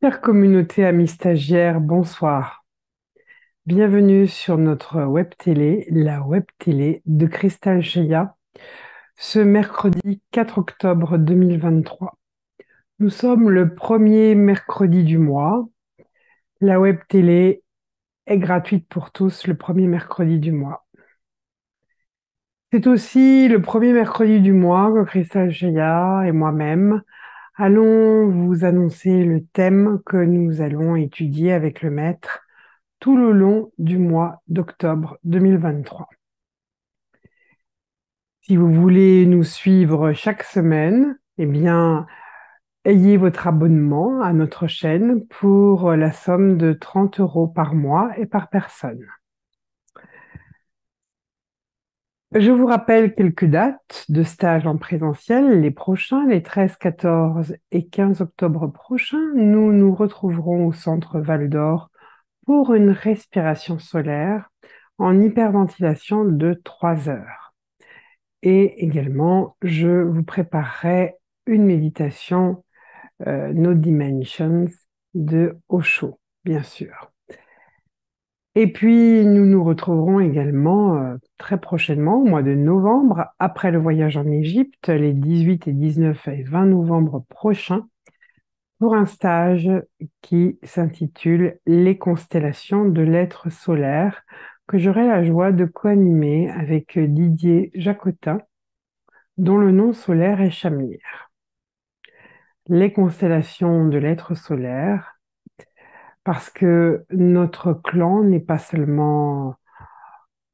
Chère communauté amis stagiaires, bonsoir. Bienvenue sur notre web télé, la web télé de Cristal Cheya, ce mercredi 4 octobre 2023. Nous sommes le premier mercredi du mois. La web télé est gratuite pour tous le premier mercredi du mois. C'est aussi le premier mercredi du mois que Cristal Cheya et moi-même allons vous annoncer le thème que nous allons étudier avec le maître tout le long du mois d'octobre 2023. Si vous voulez nous suivre chaque semaine, eh bien, ayez votre abonnement à notre chaîne pour la somme de 30 € par mois et par personne. Je vous rappelle quelques dates de stage en présentiel. Les prochains, les 13, 14 et 15 octobre prochains, nous nous retrouverons au centre Val d'Or pour une respiration solaire en hyperventilation de 3 heures. Et également, je vous préparerai une méditation No Dimensions de Osho, bien sûr. Et puis, nous nous retrouverons également très prochainement, au mois de novembre, après le voyage en Égypte, les 18 et 19 et 20 novembre prochains, pour un stage qui s'intitule Les constellations de l'être solaire, que j'aurai la joie de co-animer avec Didier Jacotin, dont le nom solaire est Shamir. Les constellations de l'être solaire, parce que notre clan n'est pas seulement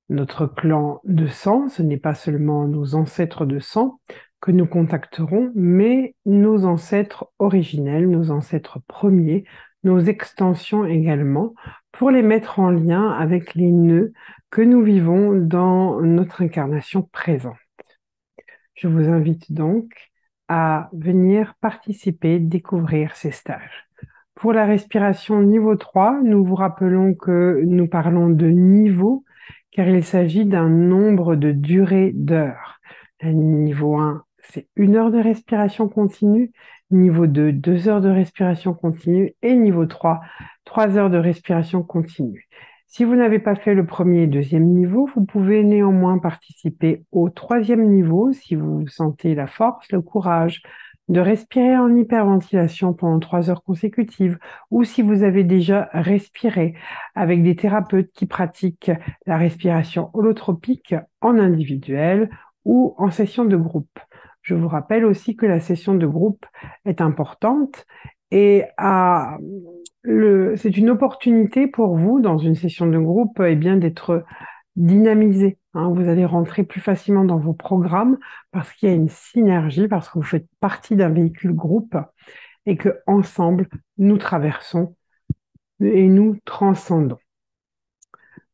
notre clan de sang, ce n'est pas seulement nos ancêtres de sang que nous contacterons, mais nos ancêtres originels, nos ancêtres premiers, nos extensions également, pour les mettre en lien avec les nœuds que nous vivons dans notre incarnation présente. Je vous invite donc à venir participer, découvrir ces stages. Pour la respiration niveau 3, nous vous rappelons que nous parlons de niveau car il s'agit d'un nombre de durée d'heures. Niveau 1, c'est 1 heure de respiration continue. Niveau 2, 2 heures de respiration continue. Et niveau 3, 3 heures de respiration continue. Si vous n'avez pas fait le premier et deuxième niveau, vous pouvez néanmoins participer au troisième niveau si vous sentez la force, le courage de respirer en hyperventilation pendant 3 heures consécutives, ou si vous avez déjà respiré avec des thérapeutes qui pratiquent la respiration holotropique en individuel ou en session de groupe. Je vous rappelle aussi que la session de groupe est importante et c'est une opportunité pour vous, dans une session de groupe, bien, d'être dynamisé. Vous allez rentrer plus facilement dans vos programmes parce qu'il y a une synergie, parce que vous faites partie d'un véhicule groupe et que ensemble nous traversons et nous transcendons.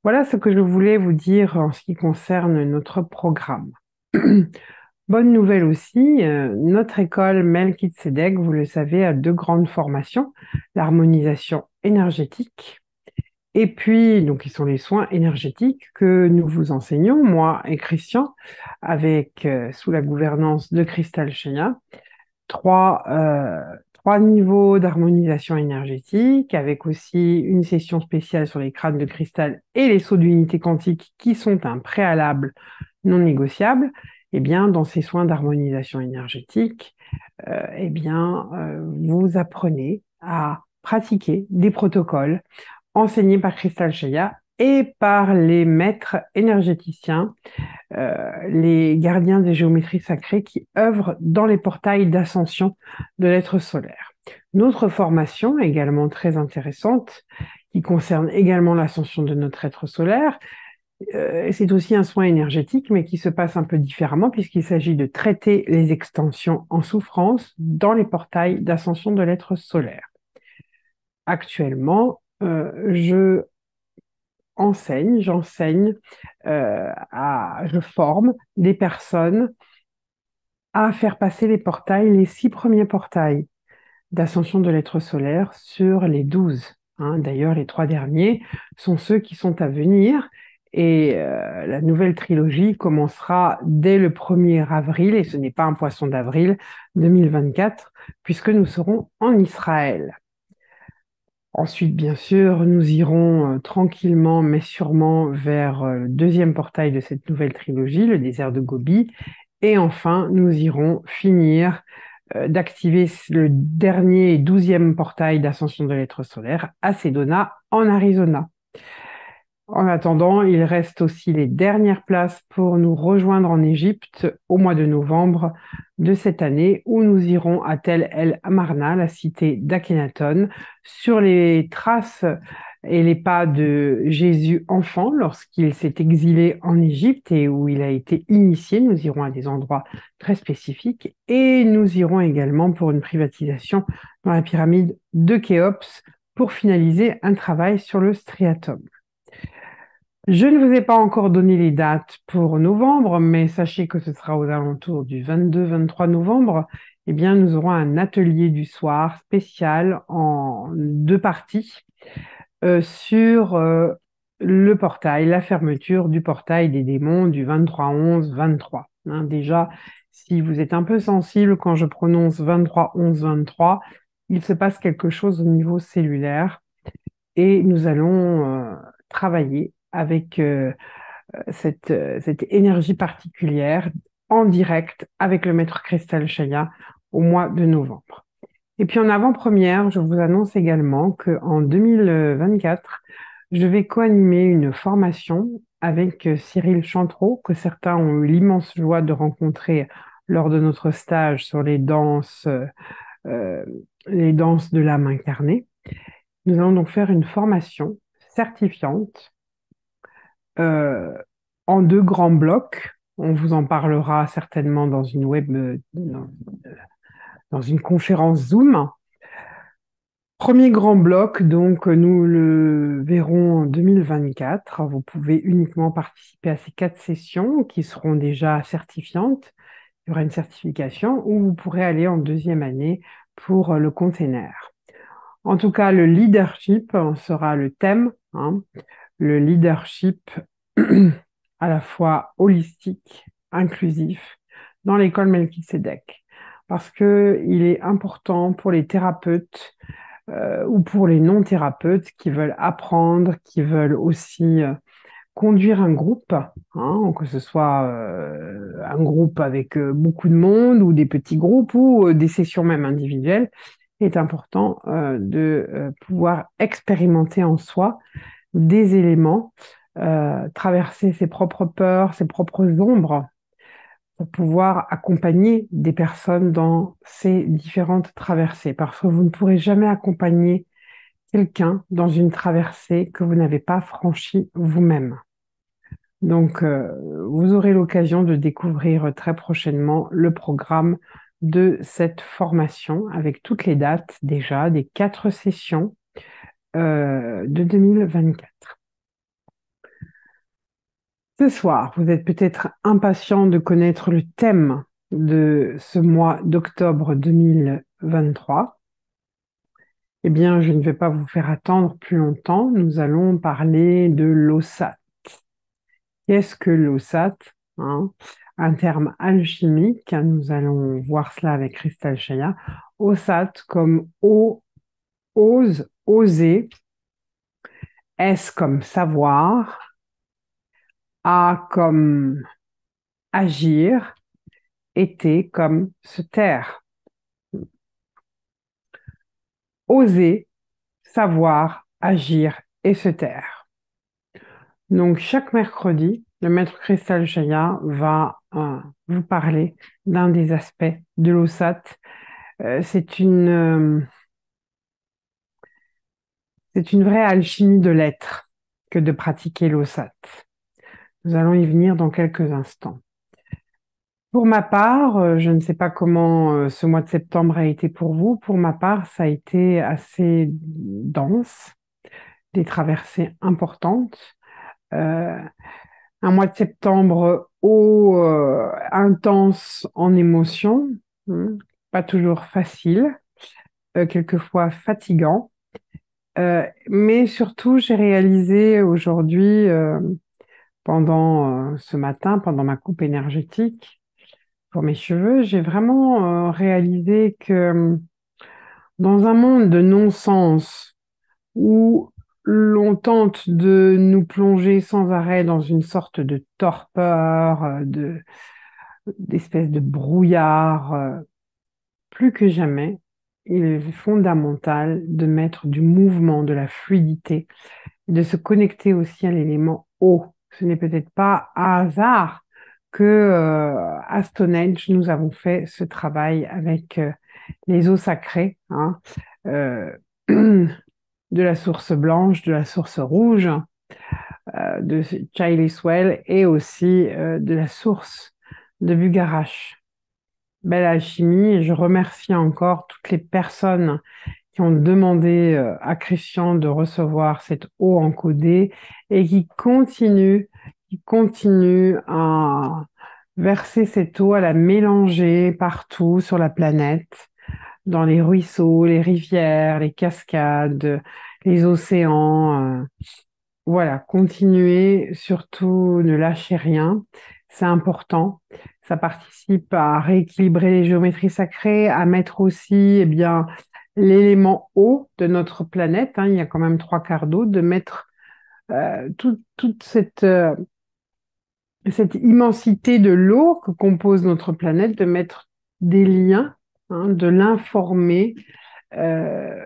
Voilà ce que je voulais vous dire en ce qui concerne notre programme. Bonne nouvelle aussi, notre école Melchizedek, vous le savez, a 2 grandes formations, l'harmonisation énergétique et puis, donc, qui sont les soins énergétiques que nous vous enseignons, moi et Christian, avec, sous la gouvernance de Cristal Cheya, trois niveaux d'harmonisation énergétique, avec aussi une session spéciale sur les crânes de cristal et les sauts d'unité quantique qui sont un préalable non négociable. Eh bien, dans ces soins d'harmonisation énergétique, vous apprenez à pratiquer des protocoles enseignés par Cristal Cheya et par les maîtres énergéticiens, les gardiens des géométries sacrées qui œuvrent dans les portails d'ascension de l'être solaire. Notre formation, également très intéressante, qui concerne également l'ascension de notre être solaire, c'est aussi un soin énergétique, mais qui se passe un peu différemment puisqu'il s'agit de traiter les extensions en souffrance dans les portails d'ascension de l'être solaire. Actuellement, j'enseigne, je forme des personnes à faire passer les 6 premiers portails d'ascension de l'être solaire sur les 12. D'ailleurs, les 3 derniers sont ceux qui sont à venir et la nouvelle trilogie commencera dès le 1er avril, et ce n'est pas un poisson d'avril 2024, puisque nous serons en Israël. Ensuite, bien sûr, nous irons tranquillement mais sûrement vers le deuxième portail de cette nouvelle trilogie, le désert de Gobi. Et enfin, nous irons finir d'activer le dernier et 12e portail d'ascension de l'être solaire à Sedona, en Arizona. En attendant, il reste aussi les dernières places pour nous rejoindre en Égypte au mois de novembre de cette année, où nous irons à Tel El Amarna, la cité d'Akhenaton, sur les traces et les pas de Jésus enfant lorsqu'il s'est exilé en Égypte et où il a été initié. Nous irons à des endroits très spécifiques et nous irons également pour une privatisation dans la pyramide de Khéops pour finaliser un travail sur le striatum. Je ne vous ai pas encore donné les dates pour novembre, mais sachez que ce sera aux alentours du 22-23 novembre. Eh bien, nous aurons un atelier du soir spécial en deux parties sur le portail, la fermeture du portail des démons du 23-11-23. Hein, déjà, si vous êtes un peu sensible quand je prononce 23-11-23, il se passe quelque chose au niveau cellulaire et nous allons travailler avec cette énergie particulière en direct avec le maître Cristal Chaya au mois de novembre. Et puis en avant-première, je vous annonce également qu'en 2024, je vais co-animer une formation avec Cyril Chantreau, que certains ont eu l'immense joie de rencontrer lors de notre stage sur euh, les danses de l'âme incarnée. Nous allons donc faire une formation certifiante euh, en deux grands blocs. On vous en parlera certainement dans une dans une conférence Zoom. Premier grand bloc, donc nous le verrons en 2024. Vous pouvez uniquement participer à ces 4 sessions qui seront déjà certifiantes. Il y aura une certification où vous pourrez aller en deuxième année pour le container. En tout cas, le leadership sera le thème, hein, le leadership à la fois holistique, inclusif, dans l'école Melchizedek. Parce que il est important pour les thérapeutes ou pour les non-thérapeutes qui veulent apprendre, qui veulent aussi conduire un groupe, hein, que ce soit un groupe avec beaucoup de monde ou des petits groupes ou des sessions même individuelles, il est important de pouvoir expérimenter en soi des éléments, traverser ses propres peurs, ses propres ombres, pour pouvoir accompagner des personnes dans ces différentes traversées. Parce que vous ne pourrez jamais accompagner quelqu'un dans une traversée que vous n'avez pas franchie vous-même. Donc, vous aurez l'occasion de découvrir très prochainement le programme de cette formation avec toutes les dates déjà des 4 sessions de 2024. Ce soir, vous êtes peut-être impatient de connaître le thème de ce mois d'octobre 2023. Eh bien, je ne vais pas vous faire attendre plus longtemps. Nous allons parler de l'OSAT. Qu'est-ce que l'OSAT, hein? Un terme alchimique. Nous allons voir cela avec Cristal Chaya. OSAT comme ose, oser. S comme savoir. A comme agir. Et T comme se taire. Oser, savoir, agir et se taire. Donc, chaque mercredi, le maître Cristal Jaya va vous parler d'un des aspects de l'OSAT. C'est une vraie alchimie de l'être que de pratiquer l'OSAT. Nous allons y venir dans quelques instants. Pour ma part, je ne sais pas comment ce mois de septembre a été pour vous. Pour ma part, ça a été assez dense, des traversées importantes. Euh, un mois de septembre intense en émotion, hein, pas toujours facile, quelquefois fatigant. Mais surtout, j'ai réalisé aujourd'hui, pendant ce matin, pendant ma coupe énergétique pour mes cheveux, j'ai vraiment réalisé que dans un monde de non-sens, où l'on tente de nous plonger sans arrêt dans une sorte de torpeur, d'espèce de brouillard. Plus que jamais, il est fondamental de mettre du mouvement, de la fluidité, de se connecter aussi à l'élément eau. Ce n'est peut-être pas un hasard que à Stonehenge, nous avons fait ce travail avec les eaux sacrées, hein, euh, de la source blanche, de la source rouge, de Chillis Well et aussi de la source de Bugarache. Belle alchimie, et je remercie encore toutes les personnes qui ont demandé à Christian de recevoir cette eau encodée et qui continuent à verser cette eau, à la mélanger partout sur la planète, dans les ruisseaux, les rivières, les cascades, les océans. Voilà, continuez, surtout ne lâchez rien, c'est important. Ça participe à rééquilibrer les géométries sacrées, à mettre aussi, eh bien, l'élément eau de notre planète, hein, il y a quand même trois quarts d'eau, de mettre toute cette immensité de l'eau que compose notre planète, de mettre des liens, hein, de l'informer, euh,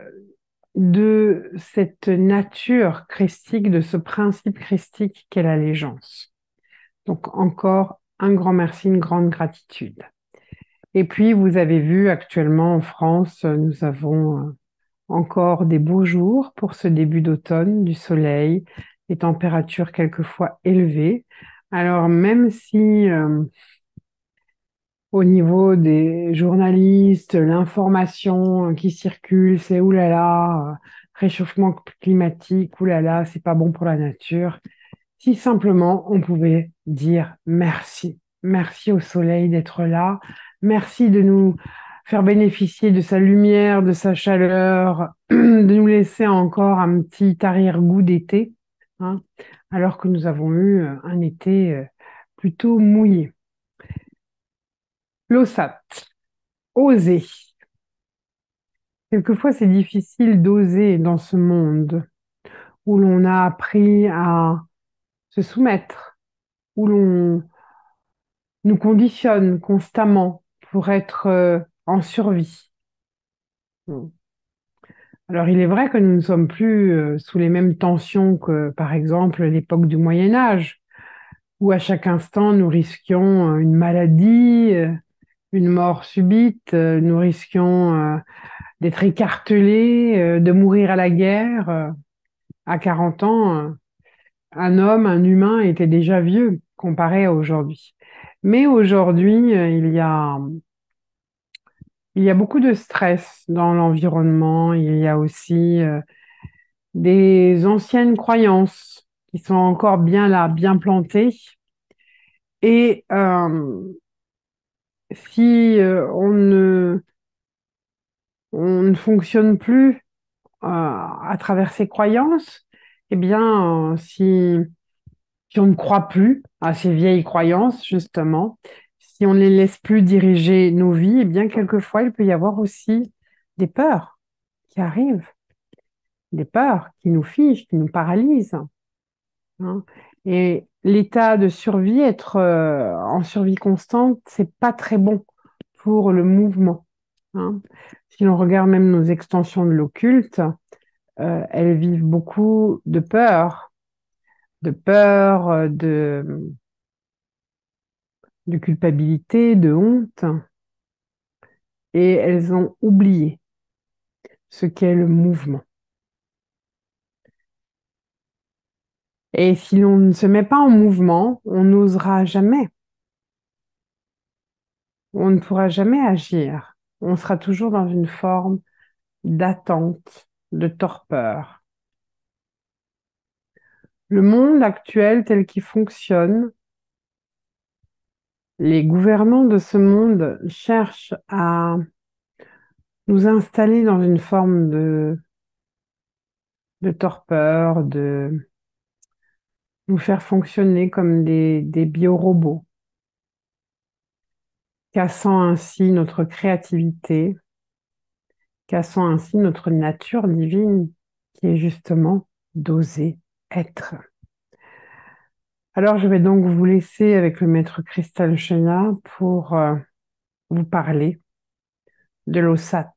de cette nature christique, de ce principe christique qu'est l'allégeance. Donc encore un grand merci, une grande gratitude. Et puis vous avez vu actuellement en France, nous avons encore des beaux jours pour ce début d'automne, du soleil, des températures quelquefois élevées. Alors même si au niveau des journalistes, l'information qui circule, c'est oulala, réchauffement climatique, oulala, c'est pas bon pour la nature. Si simplement on pouvait dire merci. Merci au soleil d'être là. Merci de nous faire bénéficier de sa lumière, de sa chaleur, de nous laisser encore un petit arrière-goût d'été, hein, alors que nous avons eu un été plutôt mouillé. L'OSAT, oser. Quelquefois, c'est difficile d'oser dans ce monde où l'on a appris à se soumettre, où l'on nous conditionne constamment pour être en survie. Mm. Alors, il est vrai que nous ne sommes plus sous les mêmes tensions que, par exemple, l'époque du Moyen Âge, où à chaque instant, nous risquions une maladie, une mort subite, nous risquions d'être écartelés, de mourir à la guerre. À 40 ans, un homme, un humain était déjà vieux comparé à aujourd'hui. Mais aujourd'hui, il y a beaucoup de stress dans l'environnement. Il y a aussi des anciennes croyances qui sont encore bien là, bien plantées. Et si on ne fonctionne plus à travers ces croyances, eh bien, si on ne croit plus à ces vieilles croyances, justement, si on ne les laisse plus diriger nos vies, eh bien, quelquefois, il peut y avoir aussi des peurs qui arrivent, des peurs qui nous figent, qui nous paralysent, hein. Et l'état de survie, être en survie constante, c'est pas très bon pour le mouvement, hein. Si l'on regarde même nos extensions de l'occulte, elles vivent beaucoup de peur, de culpabilité, de honte, et elles ont oublié ce qu'est le mouvement. Et si l'on ne se met pas en mouvement, on n'osera jamais, on ne pourra jamais agir. On sera toujours dans une forme d'attente, de torpeur. Le monde actuel tel qu'il fonctionne, les gouvernants de ce monde cherchent à nous installer dans une forme de torpeur, de nous faire fonctionner comme des biorobots, cassant ainsi notre créativité, cassant ainsi notre nature divine qui est justement d'oser être. Alors, je vais donc vous laisser avec le maître Cristal Shaya pour vous parler de l'OSAT.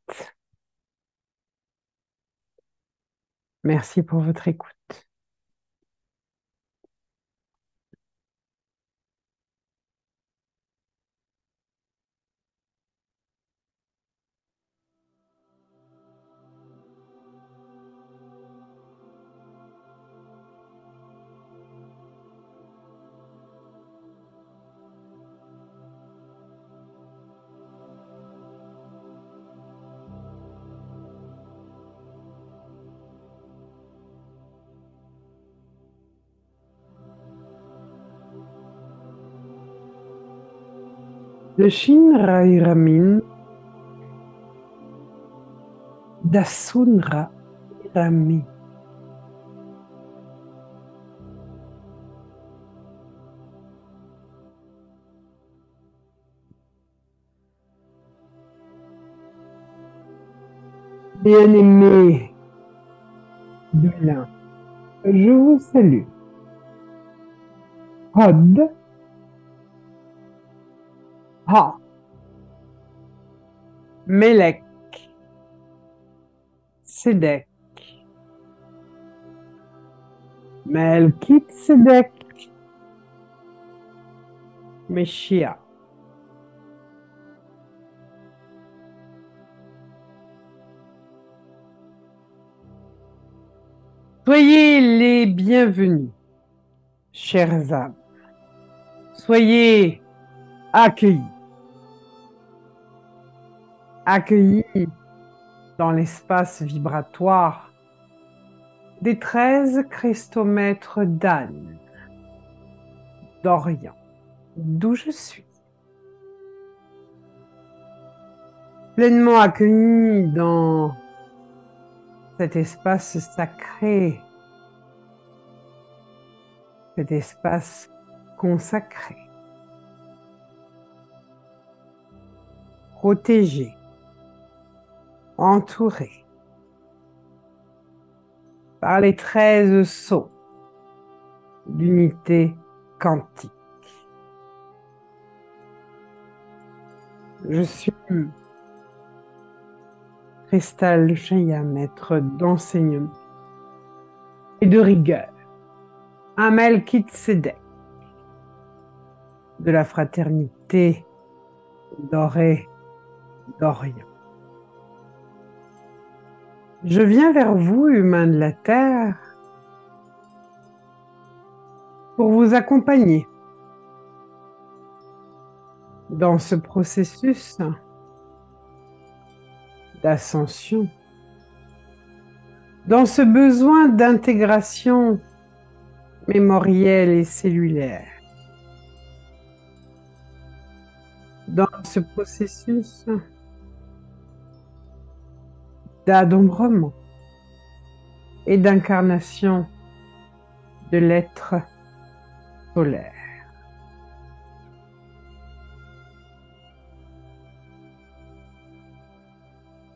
Merci pour votre écoute. De Shinra Iramin, d'Asunra Irami. Bien-aimé de l'un, je vous salue. Hod, Ha, Melek, Sedek, Melkit Sedek, Meshia. Soyez les bienvenus, chers âmes. Soyez accueillis. Accueillis dans l'espace vibratoire des 13 cristomètres d'âne d'Orient, d'où je suis. Pleinement accueillis dans cet espace sacré, cet espace consacré, protégé, entouré par les 13 sceaux d'unité quantique. Je suis Cristal Shaya, maître d'enseignement et de rigueur, un Melchizedek de la fraternité dorée d'Orient. Je viens vers vous, humains de la Terre, pour vous accompagner dans ce processus d'ascension, dans ce besoin d'intégration mémorielle et cellulaire, dans ce processus d'adombrement et d'incarnation de l'être solaire.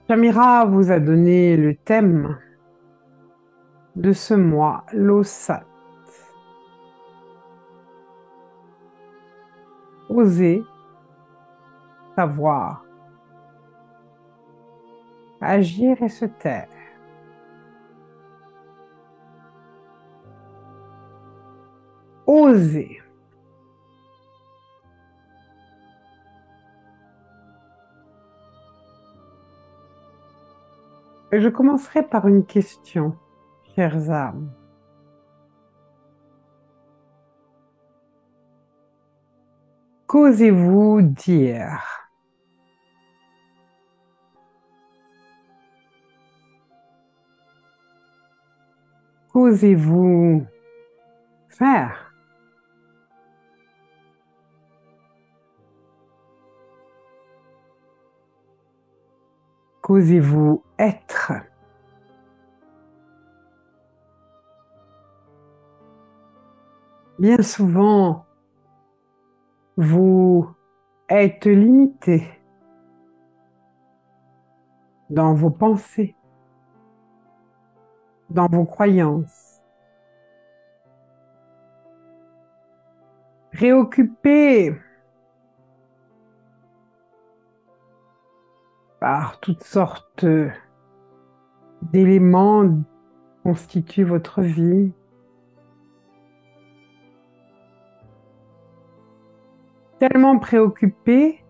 Shamira vous a donné le thème de ce mois, l'OSAT. Oser savoir, agir et se taire. Oser. Je commencerai par une question, chers âmes. Qu'osez-vous dire? Qu'osez-vous faire? Qu'osez-vous être? Bien souvent, vous êtes limité dans vos pensées, dans vos croyances, préoccupé par toutes sortes d'éléments qui constituent votre vie, tellement préoccupé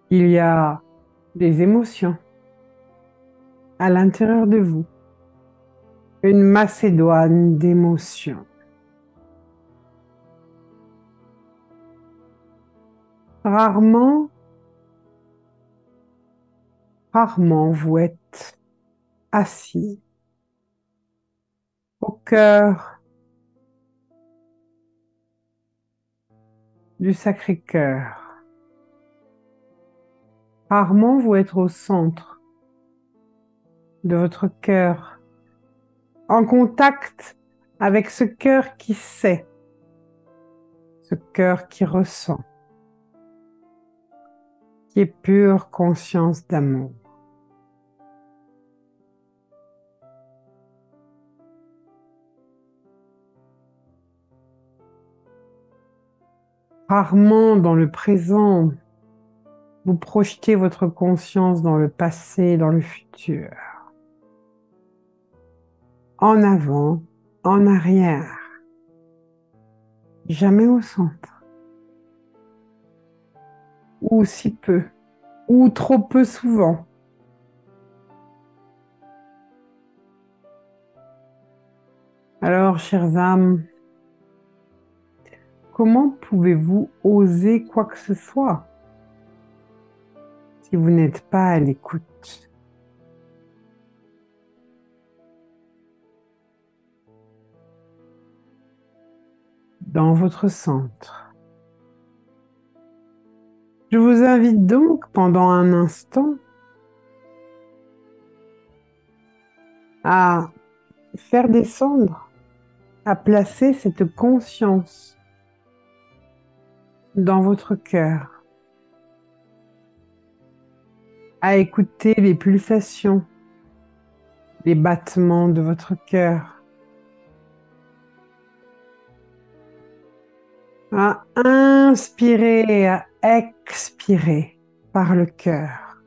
qu'il y a des émotions à l'intérieur de vous, une macédoine d'émotions. Rarement, rarement vous êtes assis au cœur du Sacré-Cœur. Rarement vous êtes au centre de votre cœur, en contact avec ce cœur qui sait, ce cœur qui ressent, qui est pure conscience d'amour. Rarement dans le présent, vous projetez votre conscience dans le passé, dans le futur, en avant, en arrière, jamais au centre, ou si peu, ou trop peu souvent. Alors, chères âmes, comment pouvez-vous oser quoi que ce soit si vous n'êtes pas à l'écoute? Dans votre centre. Je vous invite donc pendant un instant à faire descendre, à placer cette conscience dans votre cœur, à écouter les pulsations, les battements de votre cœur, à inspirer et à expirer par le cœur.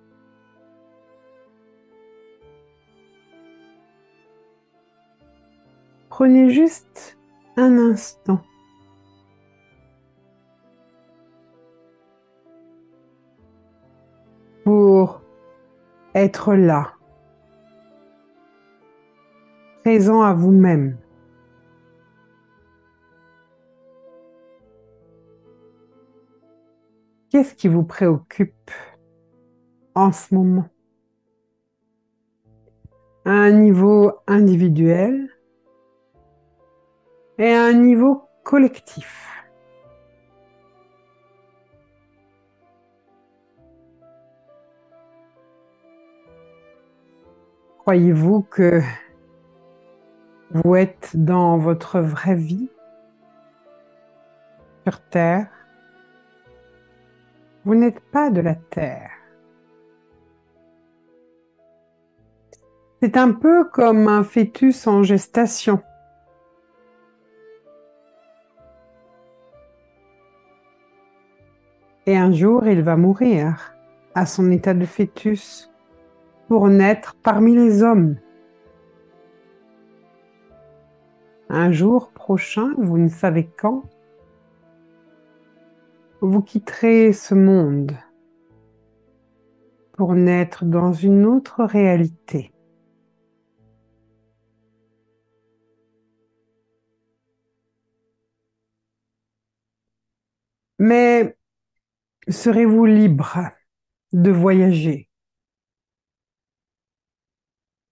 Prenez juste un instant pour être là, présent à vous-même. Qu'est-ce qui vous préoccupe en ce moment? À un niveau individuel et à un niveau collectif. Croyez-vous que vous êtes dans votre vraie vie sur Terre? Vous n'êtes pas de la Terre. C'est un peu comme un fœtus en gestation. Et un jour, il va mourir à son état de fœtus pour naître parmi les hommes. Un jour prochain, vous ne savez quand, vous quitterez ce monde pour naître dans une autre réalité. Mais serez-vous libre de voyager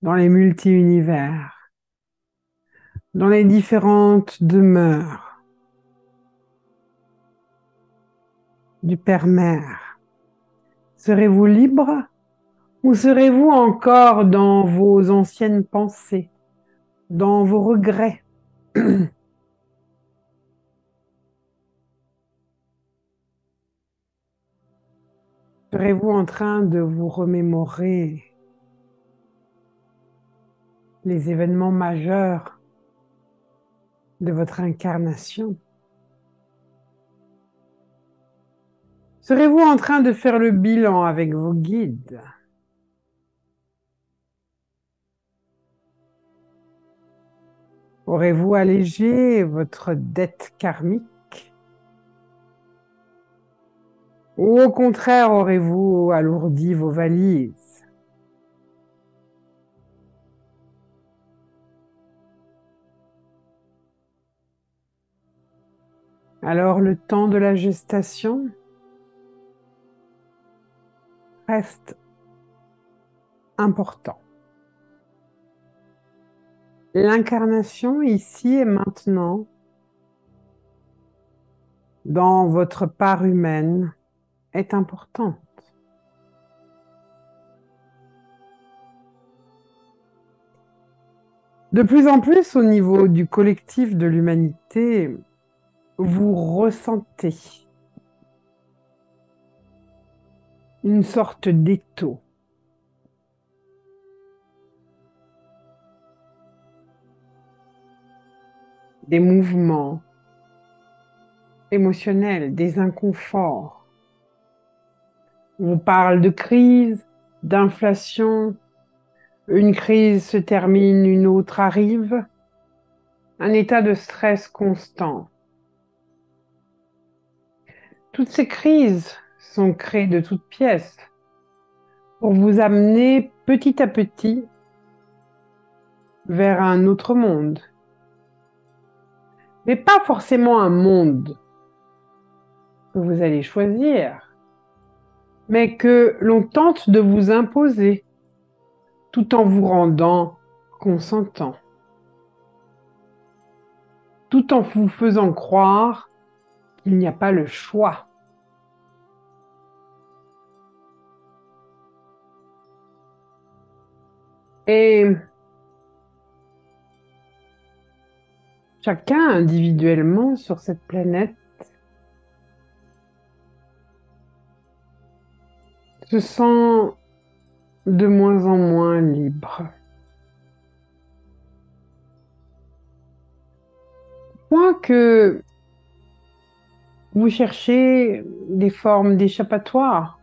dans les multi-univers, dans les différentes demeures du Père-Mère? Serez-vous libre ou serez-vous encore dans vos anciennes pensées, dans vos regrets? Serez-vous en train de vous remémorer les événements majeurs de votre incarnation. Serez-vous en train de faire le bilan avec vos guides? Aurez-vous allégé votre dette karmique? Ou au contraire, aurez-vous alourdi vos valises? Alors, le temps de la gestation reste important. L'incarnation ici et maintenant, dans votre part humaine, est importante. De plus en plus, au niveau du collectif de l'humanité, vous ressentez une sorte d'étau. Des mouvements émotionnels, des inconforts. On vous parle de crise, d'inflation. Une crise se termine, une autre arrive. Un état de stress constant. Toutes ces crises sont créées de toutes pièces pour vous amener petit à petit vers un autre monde. Mais pas forcément un monde que vous allez choisir, mais que l'on tente de vous imposer tout en vous rendant consentant, tout en vous faisant croire qu'il n'y a pas le choix. Et chacun individuellement sur cette planète se sent de moins en moins libre. Point que vous cherchez des formes d'échappatoire,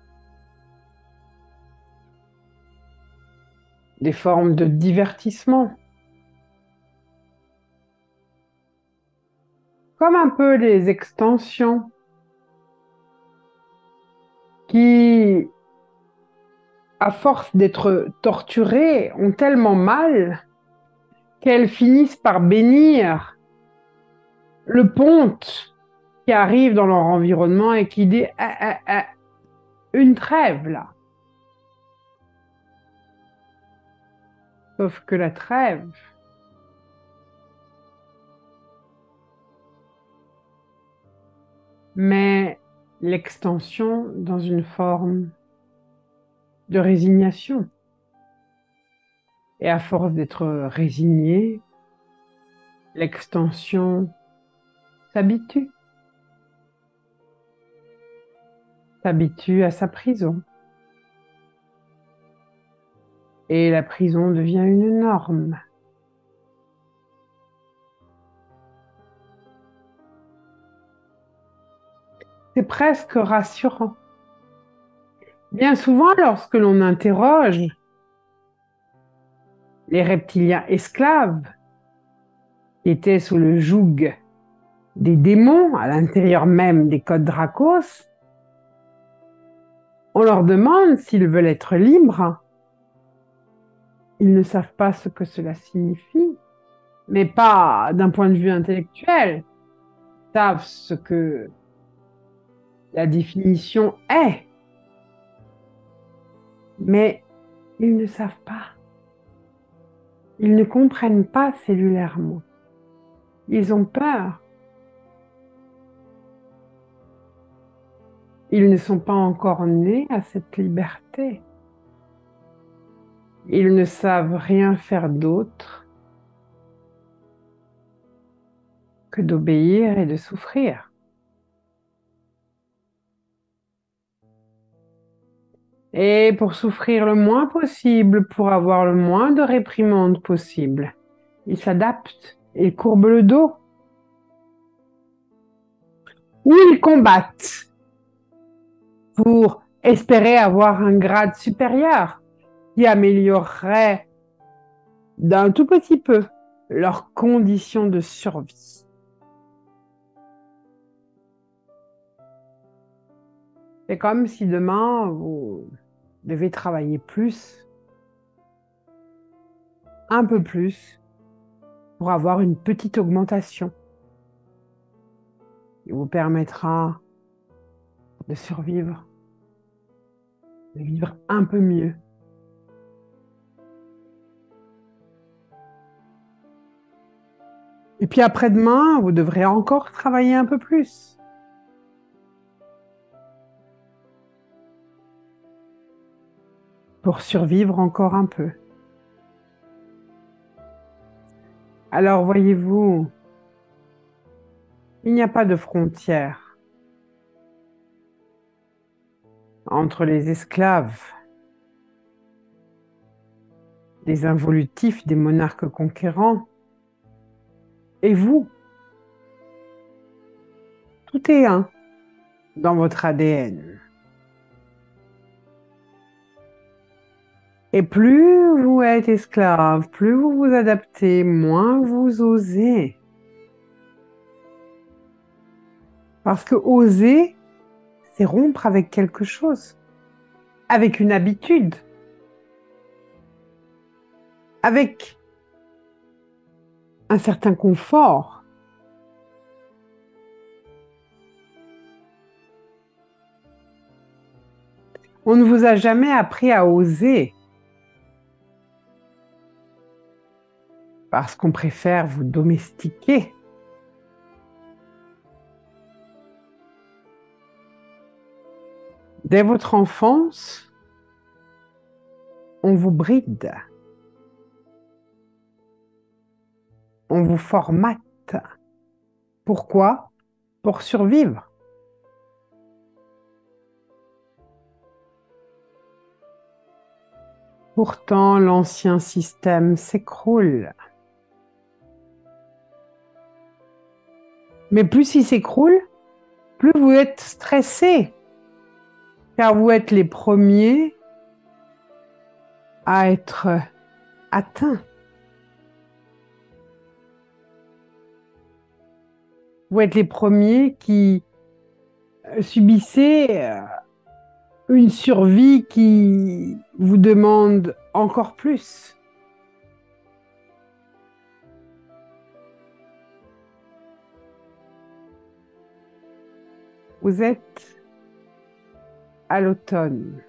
des formes de divertissement, comme un peu les extensions qui, à force d'être torturées, ont tellement mal qu'elles finissent par bénir le ponte qui arrive dans leur environnement et qui dit une trêve là. Sauf que la trêve, met l'extension dans une forme de résignation. Et à force d'être résigné, l'extension s'habitue. S'habitue à sa prison. Et la prison devient une norme. C'est presque rassurant. Bien souvent, lorsque l'on interroge les reptiliens esclaves qui étaient sous le joug des démons à l'intérieur même des codes Dracos, on leur demande s'ils veulent être libres. Ils ne savent pas ce que cela signifie, mais pas d'un point de vue intellectuel. Ils savent ce que la définition est, mais ils ne savent pas. Ils ne comprennent pas cellulairement. Ils ont peur. Ils ne sont pas encore nés à cette liberté. Ils ne savent rien faire d'autre que d'obéir et de souffrir. Et pour souffrir le moins possible, pour avoir le moins de réprimandes possible, ils s'adaptent, ils courbent le dos, ou ils combattent pour espérer avoir un grade supérieur qui améliorerait d'un tout petit peu leurs conditions de survie. C'est comme si demain, vous devez travailler plus, un peu plus, pour avoir une petite augmentation qui vous permettra de survivre, de vivre un peu mieux. Et puis après-demain, vous devrez encore travailler un peu plus pour survivre encore un peu. Alors voyez-vous, il n'y a pas de frontière entre les esclaves, des involutifs, des monarques conquérants, et vous. Tout est un dans votre ADN. Et plus vous êtes esclave, plus vous vous adaptez, moins vous osez. Parce que oser, c'est rompre avec quelque chose, avec une habitude, avec un certain confort. On ne vous a jamais appris à oser parce qu'on préfère vous domestiquer. Dès votre enfance, on vous bride, on vous formate. Pourquoi? Pour survivre. Pourtant, l'ancien système s'écroule. Mais plus il s'écroule, plus vous êtes stressé, car vous êtes les premiers à être atteints. Vous êtes les premiers qui subissez une survie qui vous demande encore plus. Vous êtes à l'automne.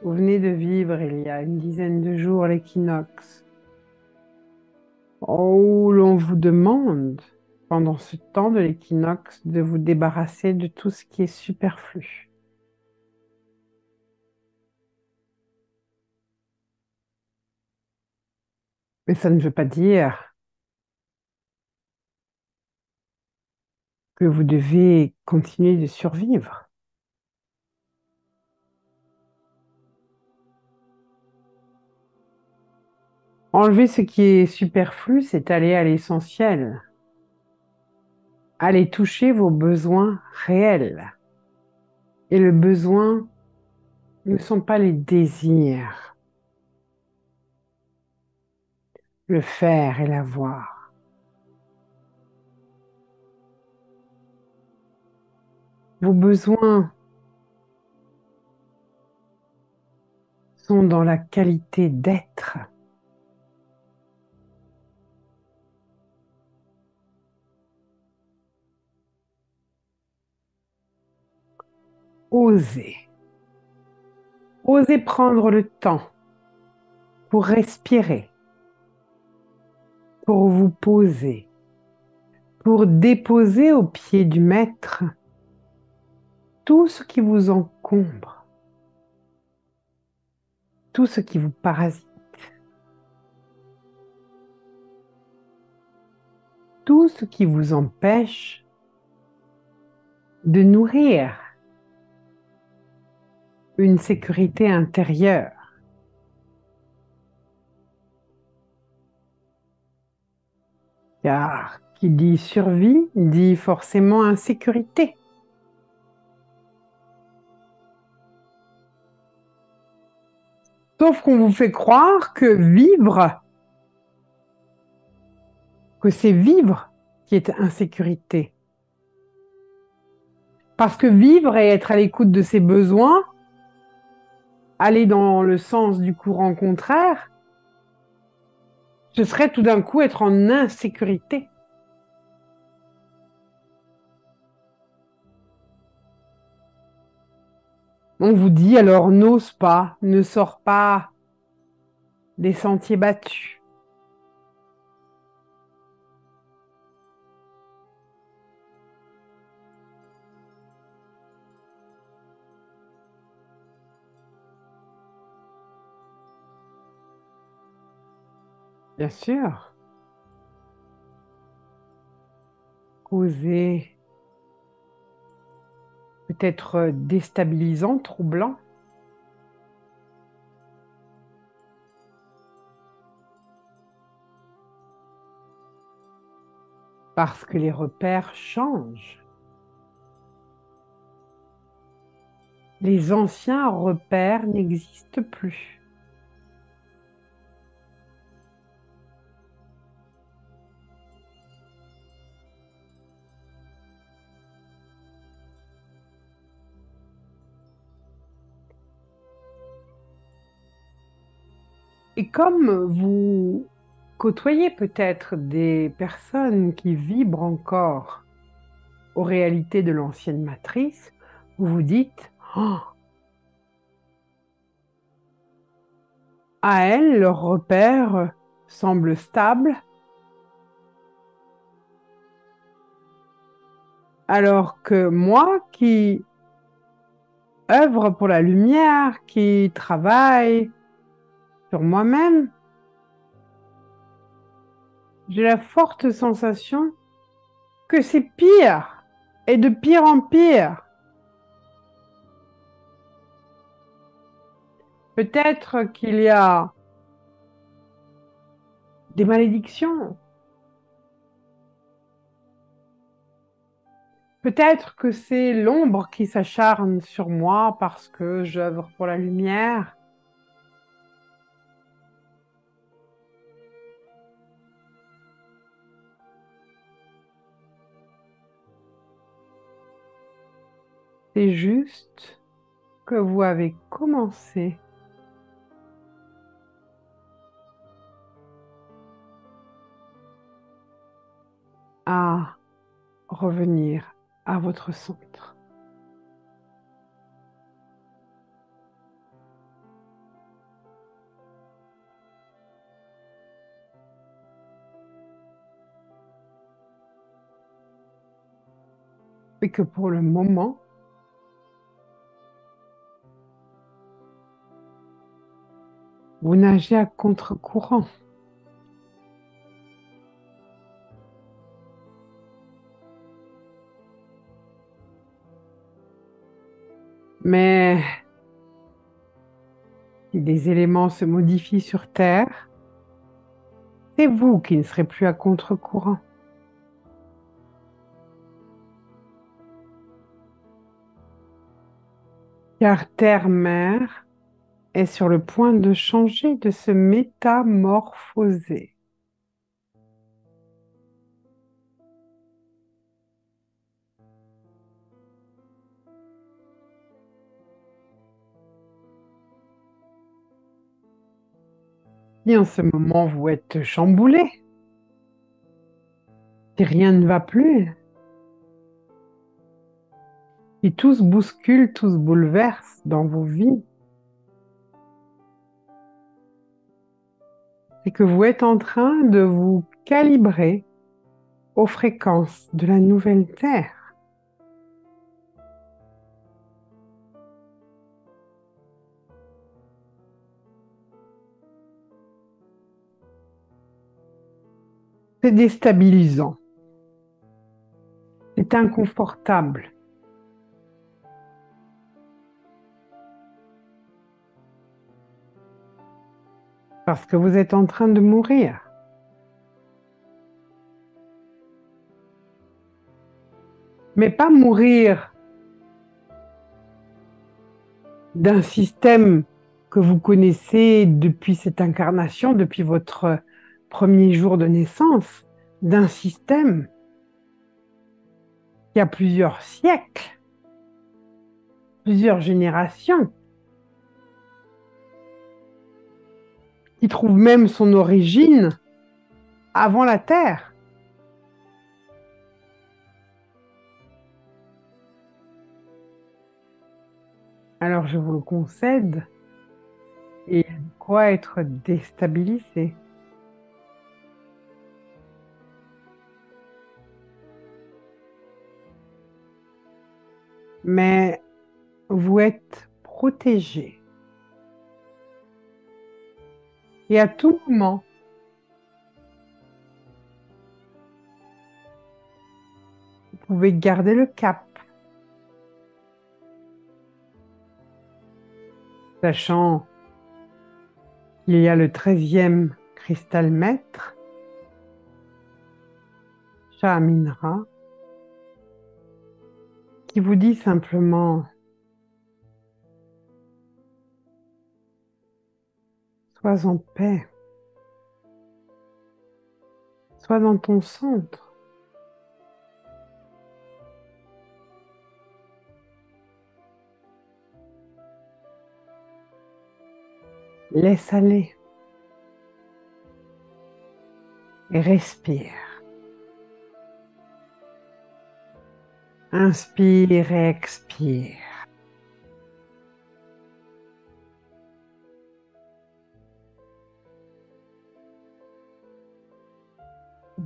Vous venez de vivre il y a une dizaine de jours l'équinoxe. Oh, l'on vous demande, pendant ce temps de l'équinoxe, de vous débarrasser de tout ce qui est superflu. Mais ça ne veut pas dire que vous devez continuer de survivre. Enlever ce qui est superflu, c'est aller à l'essentiel. Aller toucher vos besoins réels. Et le besoin ne sont pas les désirs, le faire et l'avoir. Vos besoins sont dans la qualité d'être. Osez. Osez prendre le temps pour respirer, pour vous poser, pour déposer au pied du maître tout ce qui vous encombre, tout ce qui vous parasite, tout ce qui vous empêche de nourrir une sécurité intérieure. Car qui dit survie dit forcément insécurité. Sauf qu'on vous fait croire que vivre, que c'est vivre qui est insécurité. Parce que vivre et être à l'écoute de ses besoins, aller dans le sens du courant contraire, ce serait tout d'un coup être en insécurité. On vous dit alors n'ose pas, ne sors pas des sentiers battus. Bien sûr, causer peut-être déstabilisant, troublant, parce que les repères changent. Les anciens repères n'existent plus. Et comme vous côtoyez peut-être des personnes qui vibrent encore aux réalités de l'ancienne matrice, vous vous dites, oh, à elles, leur repère semble stable, alors que moi qui œuvre pour la lumière, qui travaille sur moi-même, j'ai la forte sensation que c'est pire et de pire en pire. Peut-être qu'il y a des malédictions. Peut-être que c'est l'ombre qui s'acharne sur moi parce que j'œuvre pour la lumière. C'est juste que vous avez commencé à revenir à votre centre. Et que pour le moment, vous nagez à contre-courant. Mais si des éléments se modifient sur Terre, c'est vous qui ne serez plus à contre-courant. Car Terre-Mère est sur le point de changer, de se métamorphoser. Si en ce moment vous êtes chamboulé, si rien ne va plus, si tout se bouscule, tout se bouleverse dans vos vies, c'est que vous êtes en train de vous calibrer aux fréquences de la nouvelle Terre. C'est déstabilisant, c'est inconfortable. parce que vous êtes en train de mourir. Mais pas mourir d'un système que vous connaissez depuis cette incarnation, depuis votre premier jour de naissance, d'un système qui a plusieurs siècles, plusieurs générations, qui trouve même son origine avant la Terre. Alors je vous le concède, et il y a de quoi être déstabilisé. Mais vous êtes protégé. Et à tout moment, vous pouvez garder le cap, sachant qu'il y a le 13e cristal maître, Shah-Aminra, qui vous dit simplement: sois en paix, sois dans ton centre. Laisse aller et respire. Inspire et expire.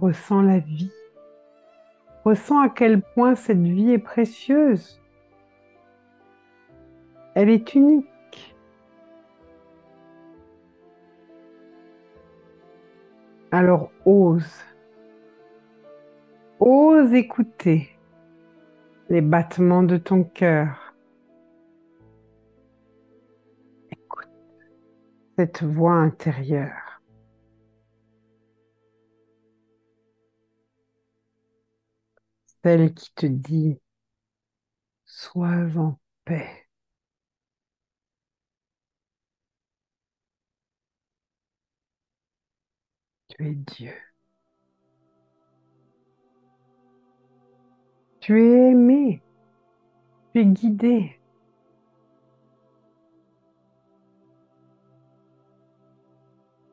Ressens la vie. Ressens à quel point cette vie est précieuse. Elle est unique. Alors ose. Ose écouter les battements de ton cœur. Écoute cette voix intérieure. Celle qui te dit: sois en paix. Tu es Dieu. Tu es aimé. Tu es guidé.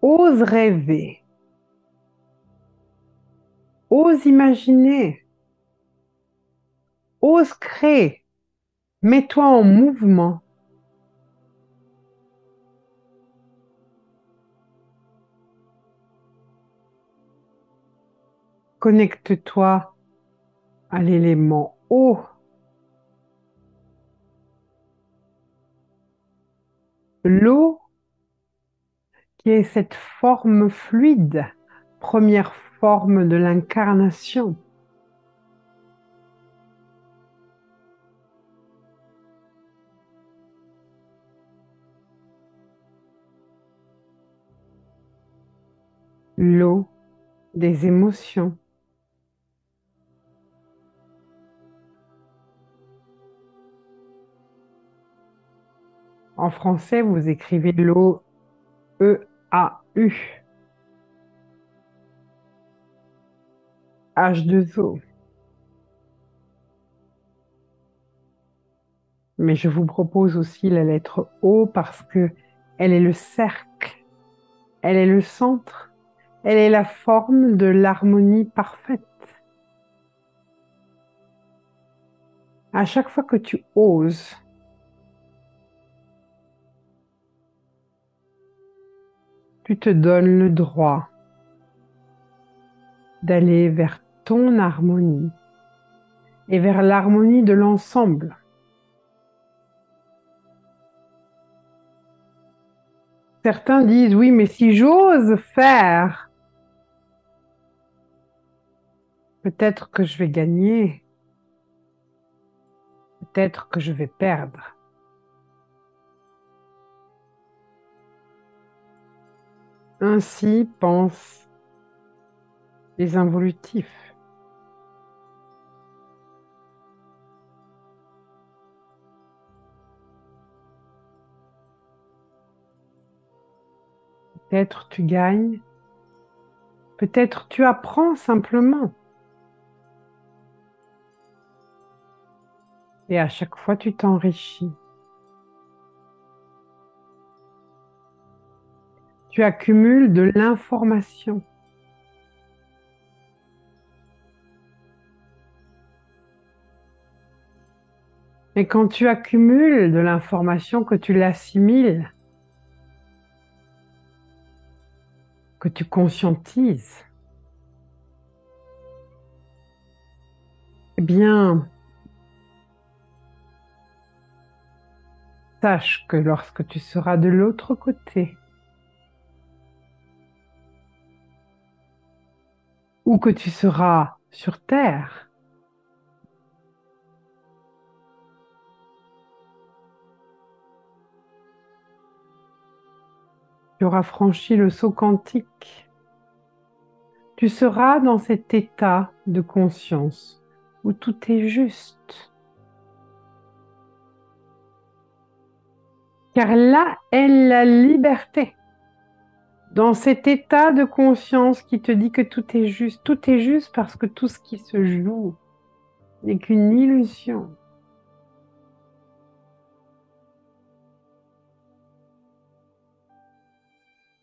Ose rêver. Ose imaginer. Ose créer. Mets-toi en mouvement. Connecte-toi à l'élément eau. L'eau qui est cette forme fluide, première forme de l'incarnation. L'eau des émotions. En français, vous écrivez l'eau E-A-U, H2O. Mais je vous propose aussi la lettre O parce que elle est le cercle, elle est le centre, elle est la forme de l'harmonie parfaite. À chaque fois que tu oses, tu te donnes le droit d'aller vers ton harmonie et vers l'harmonie de l'ensemble. Certains disent: oui, mais si j'ose faire, peut-être que je vais gagner, peut-être que je vais perdre. Ainsi pensent les involutifs. Peut-être tu gagnes, peut-être tu apprends simplement. Et à chaque fois, tu t'enrichis. Tu accumules de l'information. Et quand tu accumules de l'information, que tu l'assimiles, que tu conscientises, eh bien, sache que lorsque tu seras de l'autre côté, ou que tu seras sur Terre, tu auras franchi le saut quantique. Tu seras dans cet état de conscience où tout est juste. Car là est la liberté. Dans cet état de conscience qui te dit que tout est juste parce que tout ce qui se joue n'est qu'une illusion.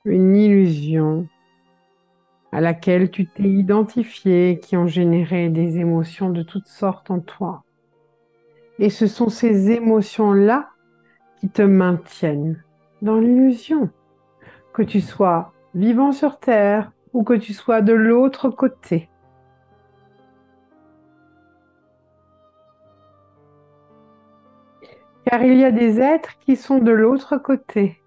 Une illusion à laquelle tu t'es identifié, qui ont généré des émotions de toutes sortes en toi. Et ce sont ces émotions-là qui te maintiennent dans l'illusion, que tu sois vivant sur Terre ou que tu sois de l'autre côté. Car il y a des êtres qui sont de l'autre côté,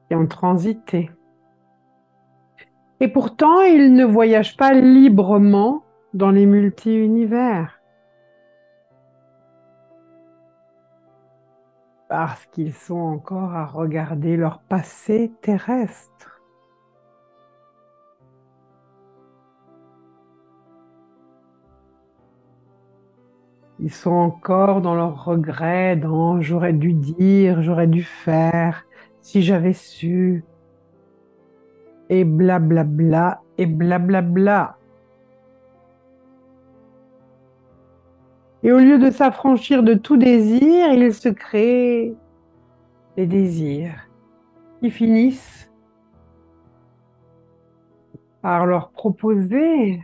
qui ont transité. Et pourtant, ils ne voyagent pas librement dans les multi-univers. Parce qu'ils sont encore à regarder leur passé terrestre. Ils sont encore dans leur regret, dans j'aurais dû dire, j'aurais dû faire, si j'avais su, et blablabla, et blablabla. Et au lieu de s'affranchir de tout désir, ils se créent des désirs qui finissent par leur proposer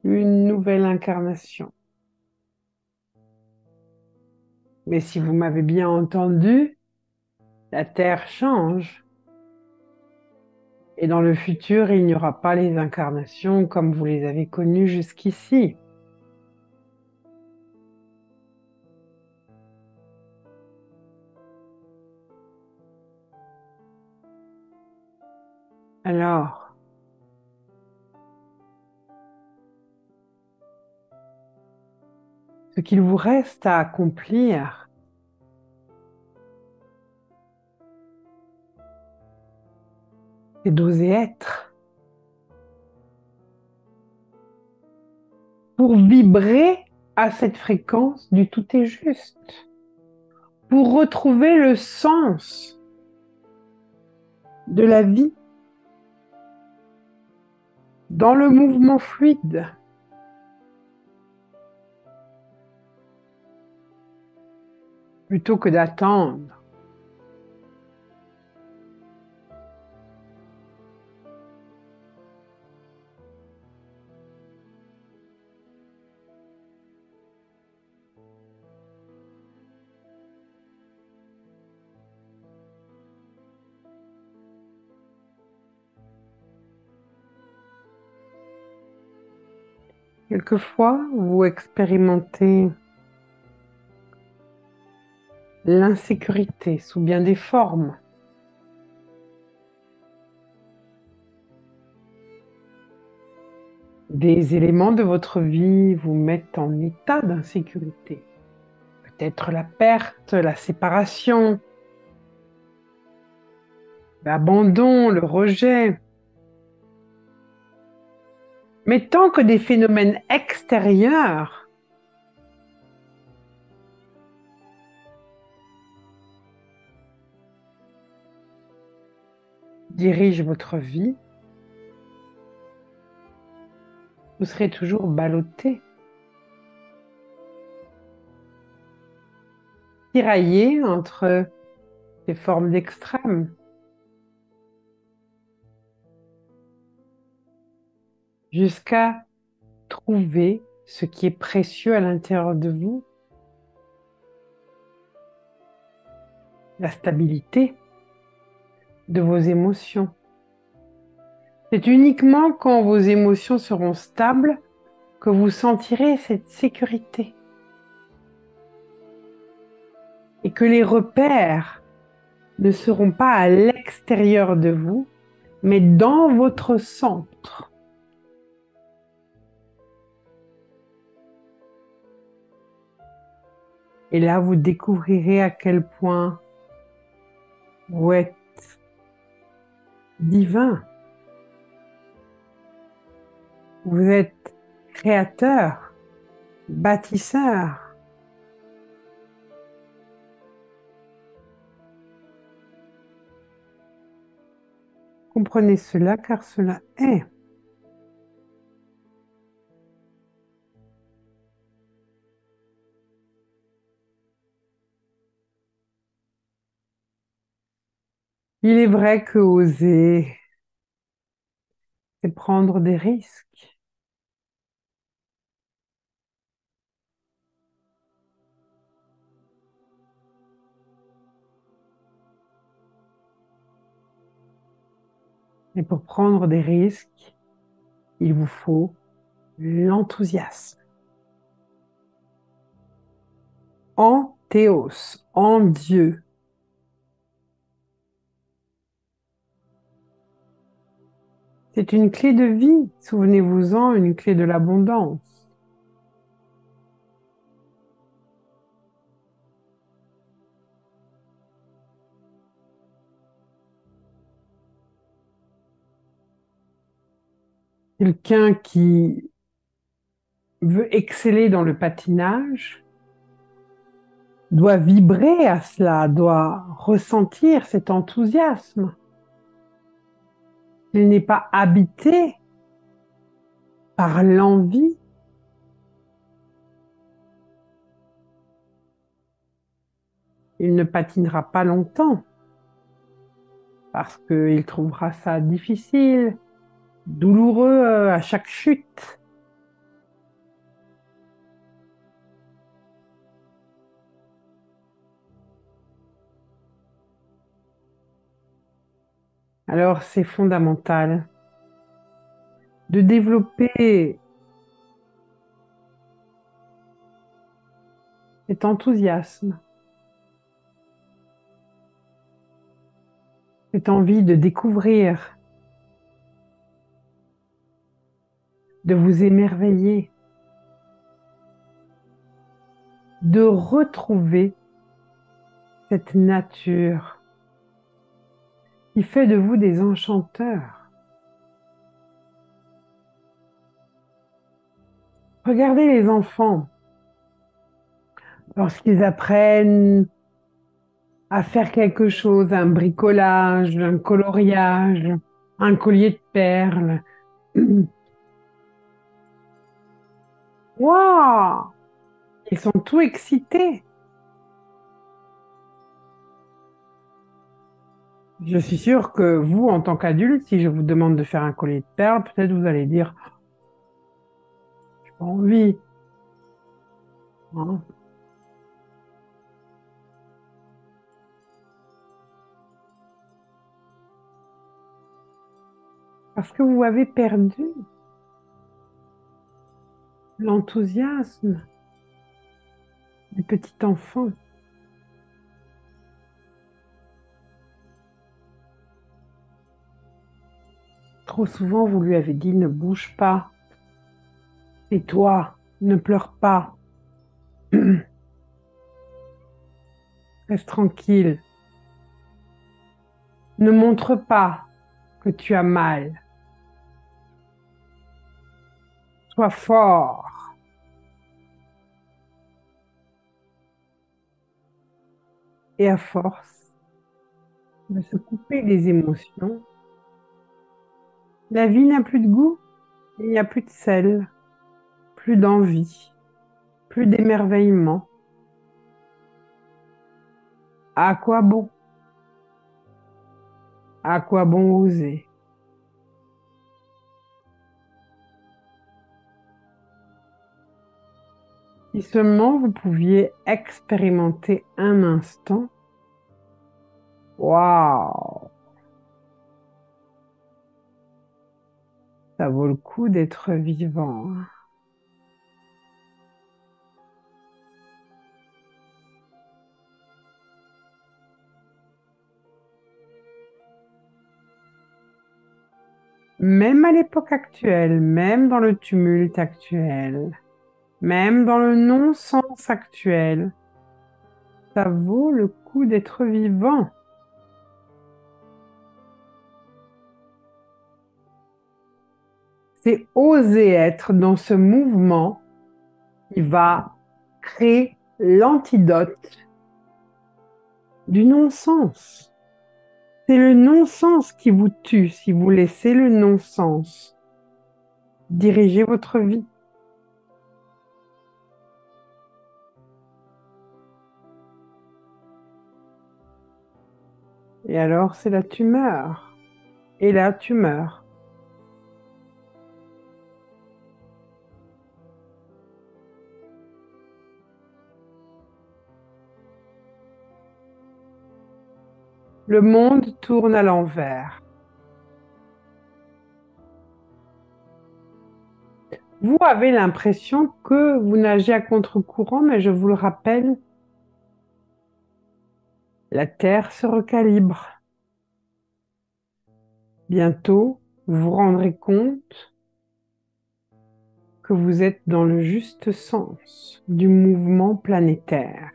une nouvelle incarnation. Mais si vous m'avez bien entendu, la Terre change. Et dans le futur, il n'y aura pas les incarnations comme vous les avez connues jusqu'ici. Alors, ce qu'il vous reste à accomplir, c'est d'oser être. Pour vibrer à cette fréquence du tout est juste. Pour retrouver le sens de la vie dans le mouvement fluide. Plutôt que d'attendre. Quelquefois, vous expérimentez l'insécurité sous bien des formes. Des éléments de votre vie vous mettent en état d'insécurité. Peut-être la perte, la séparation, l'abandon, le rejet. Mais tant que des phénomènes extérieurs dirigent votre vie, vous serez toujours ballotté, tiraillé entre ces formes d'extrême, jusqu'à trouver ce qui est précieux à l'intérieur de vous, la stabilité de vos émotions. C'est uniquement quand vos émotions seront stables que vous sentirez cette sécurité et que les repères ne seront pas à l'extérieur de vous, mais dans votre centre. Et là, vous découvrirez à quel point vous êtes divin. Vous êtes créateur, bâtisseur. Comprenez cela car cela est. Il est vrai que oser, c'est prendre des risques. Et pour prendre des risques, il vous faut l'enthousiasme. En théos, en Dieu. C'est une clé de vie, souvenez-vous-en, une clé de l'abondance. Quelqu'un qui veut exceller dans le patinage doit vibrer à cela, doit ressentir cet enthousiasme. Il n'est pas habité par l'envie, il ne patinera pas longtemps parce qu'il trouvera ça difficile, douloureux à chaque chute. Alors c'est fondamental de développer cet enthousiasme, cette envie de découvrir, de vous émerveiller, de retrouver cette nature qui fait de vous des enchanteurs. Regardez les enfants lorsqu'ils apprennent à faire quelque chose, un bricolage, un coloriage, un collier de perles. Waouh! Ils sont tout excités. Je suis sûre que vous, en tant qu'adulte, si je vous demande de faire un collier de perles, peut-être vous allez dire, j'ai pas envie. Hein. Parce que vous avez perdu l'enthousiasme du petit enfant. Trop souvent, vous lui avez dit, ne bouge pas. Et toi, ne pleure pas. Reste tranquille. Ne montre pas que tu as mal. Sois fort. Et à force de se couper les émotions, la vie n'a plus de goût, il n'y a plus de sel, plus d'envie, plus d'émerveillement. À quoi bon? À quoi bon oser? Si seulement vous pouviez expérimenter un instant, waouh, ça vaut le coup d'être vivant. Même à l'époque actuelle, même dans le tumulte actuel, même dans le non-sens actuel, ça vaut le coup d'être vivant. C'est oser être dans ce mouvement qui va créer l'antidote du non-sens. C'est le non-sens qui vous tue si vous laissez le non-sens diriger votre vie. Et alors, c'est la tumeur. Et là, tu meurs. Le monde tourne à l'envers. Vous avez l'impression que vous nagez à contre-courant, mais je vous le rappelle, la Terre se recalibre. Bientôt, vous vous rendrez compte que vous êtes dans le juste sens du mouvement planétaire.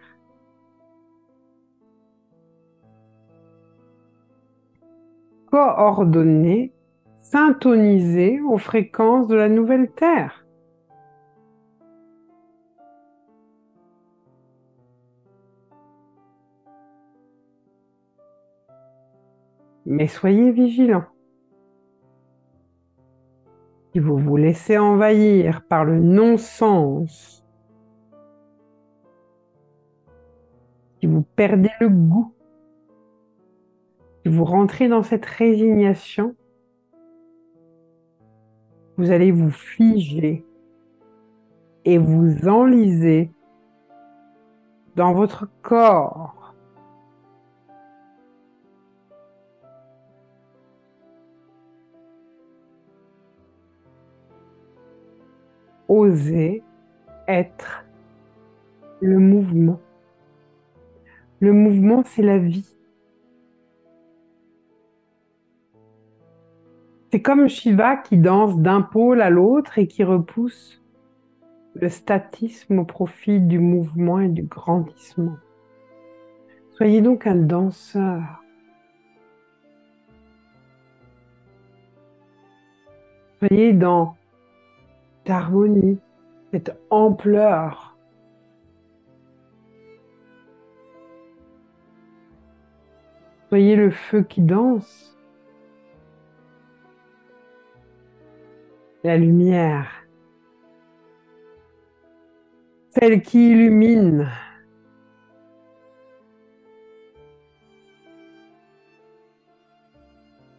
Coordonné, syntonisé aux fréquences de la nouvelle Terre. Mais soyez vigilants. Si vous vous laissez envahir par le non-sens, si vous perdez le goût, si vous rentrez dans cette résignation, vous allez vous figer et vous enliser dans votre corps. Osez être le mouvement. Le mouvement, c'est la vie. C'est comme Shiva qui danse d'un pôle à l'autre et qui repousse le statisme au profit du mouvement et du grandissement. Soyez donc un danseur. Soyez dans cette harmonie, cette ampleur. Soyez le feu qui danse, la lumière, celle qui illumine.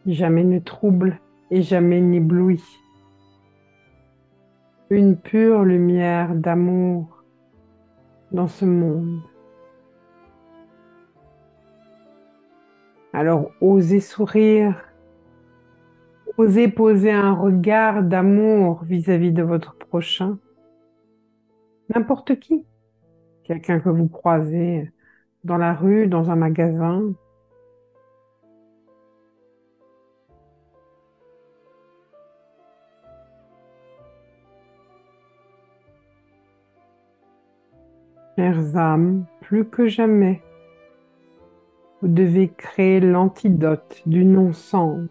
Jamais ne trouble et jamais n'éblouit. Une pure lumière d'amour dans ce monde. Alors osez sourire, osez poser un regard d'amour vis-à-vis de votre prochain. N'importe qui. Quelqu'un que vous croisez dans la rue, dans un magasin. Chères âmes, plus que jamais, Vous devez créer l'antidote du non-sens.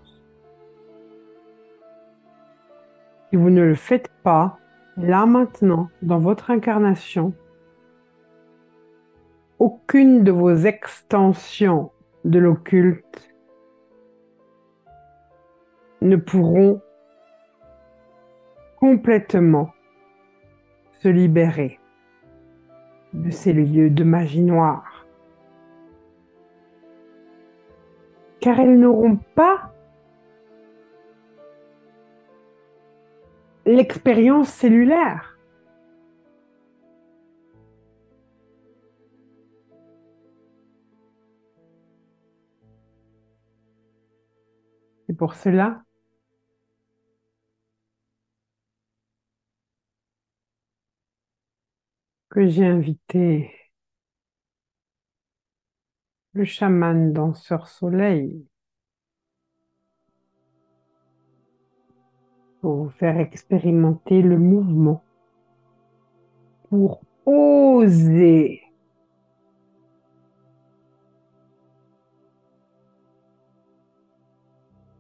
Si vous ne le faites pas, là maintenant, dans votre incarnation, aucune de vos extensions de l'occulte ne pourront complètement se libérer de ces lieux de magie noire. Car elles n'auront pas l'expérience cellulaire. C'est pour cela que j'ai invité le chaman danseur soleil pour vous faire expérimenter le mouvement, pour oser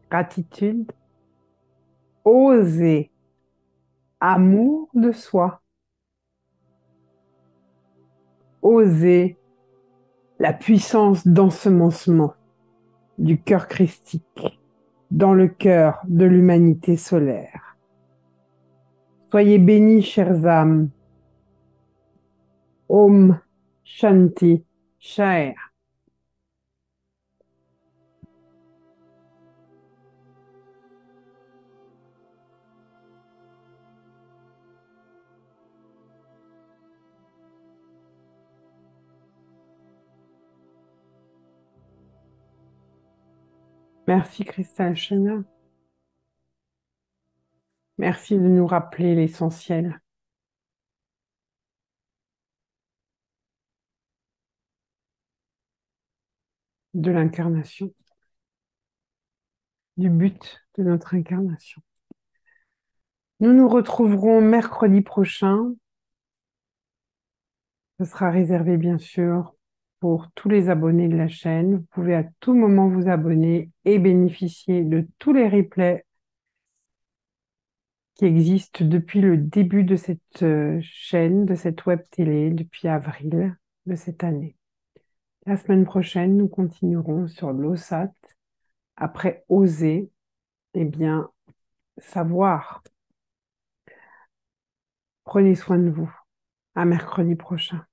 gratitude, oser amour de soi, oser la puissance d'ensemencement du cœur christique dans le cœur de l'humanité solaire. Soyez bénis, chères âmes. Om Shanti Shaya. Merci Christelle Chenin. Merci de nous rappeler l'essentiel de l'incarnation, du but de notre incarnation. Nous nous retrouverons mercredi prochain. Ce sera réservé bien sûr pour tous les abonnés de la chaîne. Vous pouvez à tout moment vous abonner et bénéficier de tous les replays qui existent depuis le début de cette chaîne, de cette web télé, depuis avril de cette année. La semaine prochaine, nous continuerons sur l'OSAT. Après oser, eh bien, savoir. Prenez soin de vous. À mercredi prochain.